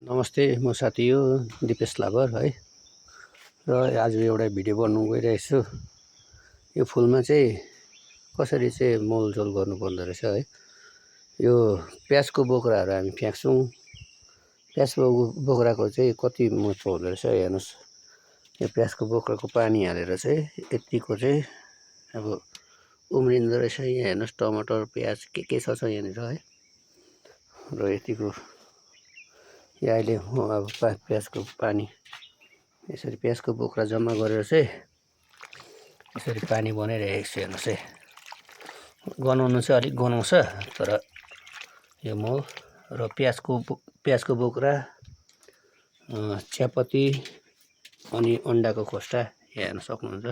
नमस्ते, म साथी हो दिपेश लाबर है। र आज एउटा भिडियो बनाउनु गइरहेको छु। यो फुलमा चाहिँ कसरी चाहिँ मोलजोल गर्नुपर्दो रहेछ है। यो प्याजको बोक्राहरू हामी फ्याँक्छौँ। प्याजको बोक्राको चाहिँ कति महत्त्व हुँदो रहेछ हेर्नुहोस्। यो प्याजको बोक्राको पानी हालेर चाहिँ यतिको चाहिँ अब उम्रिँदो रहेछ। यहाँ हेर्नुहोस् टमाटर प्याज के छ यहाँनिर है। र यतिको यो अहिले म अब प्याजको पानी यसरी प्याजको बोक्रा जम्मा गरेर चाहिँ यसरी पानी बनाइरहेको छु। हेर्नुहोस् है, गनाउनु चाहिँ अलिक गनाउँछ, तर यो मल र प्याजको बोक्रा, चियापत्ती अनि अन्डाको खोस्टा हेर्न सक्नुहुन्छ।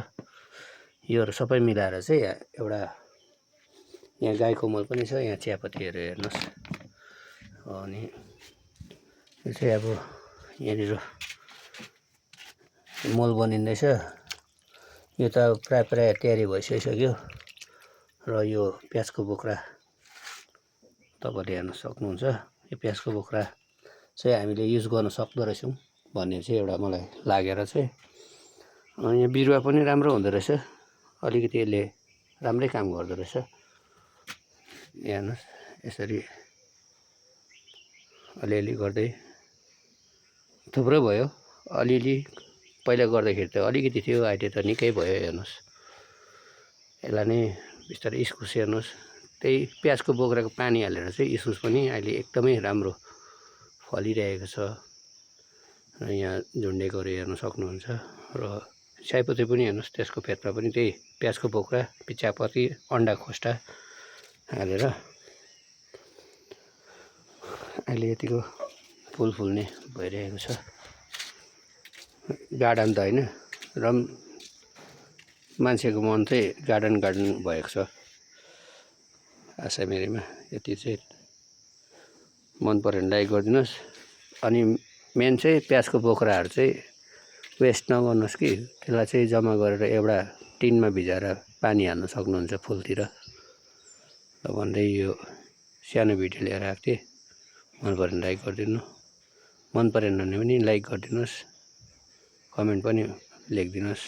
योहरू सबै मिलाएर चाहिँ एउटा यहाँ गाईको मल पनि छ। यहाँ चियापत्तीहरू हेर्नुहोस्। अनि यो चाहिँ अब यहाँनिर मल बनिँदैछ। यो त अब प्राय तयारी भइसक्यो। र यो प्याजको बोक्रा तपाईँले हेर्न सक्नुहुन्छ। यो प्याजको बोक्रा चाहिँ हामीले युज गर्न सक्दो रहेछौँ भन्ने चाहिँ एउटा मलाई लागेर चाहिँ यहाँ बिरुवा पनि राम्रो हुँदो रहेछ। अलिकति यसले राम्रै काम गर्दो रहेछ। हेर्नुहोस् यसरी अलिअलि गर्दै थुप्रो भयो। अलिअलि पहिला गर्दाखेरि त अलिकति थियो, अहिले त निकै भयो। हेर्नुहोस् यसलाई नै बिस्तारै इस्कुस हेर्नुहोस्। त्यही प्याजको बोक्राको पानी हालेर चाहिँ इस्कुस पनि अहिले एकदमै राम्रो फलिरहेको छ। र यहाँ झुन्डेकोहरू हेर्न सक्नुहुन्छ। र चियापत्ती पनि हेर्नुहोस्, त्यसको फेदमा पनि त्यही प्याजको बोक्रा, चियापत्ती, अन्डा खोस्टा हालेर अहिले यतिको फुल फुल्ने भइरहेको छ। गार्डन त होइन, र मान्छेको मन चाहिँ गार्डन भएको छ। आशा मेरोमा यति चाहिँ मन पऱ्यो भने लाइक गरिदिनुहोस्। अनि मेन चाहिँ प्याजको बोक्राहरू चाहिँ वेस्ट नगर्नुहोस् कि त्यसलाई चाहिँ जम्मा गरेर एउटा टिनमा भिजाएर पानी हाल्न सक्नुहुन्छ फुलतिर भन्दै यो सानो भिडियो लिएर आएको थिएँ। मन पऱ्यो भने लाइक गरिदिनु, मन परेन भने पनि लाइक गरिदिनुहोस्, कमेन्ट पनि लेखिदिनुहोस्।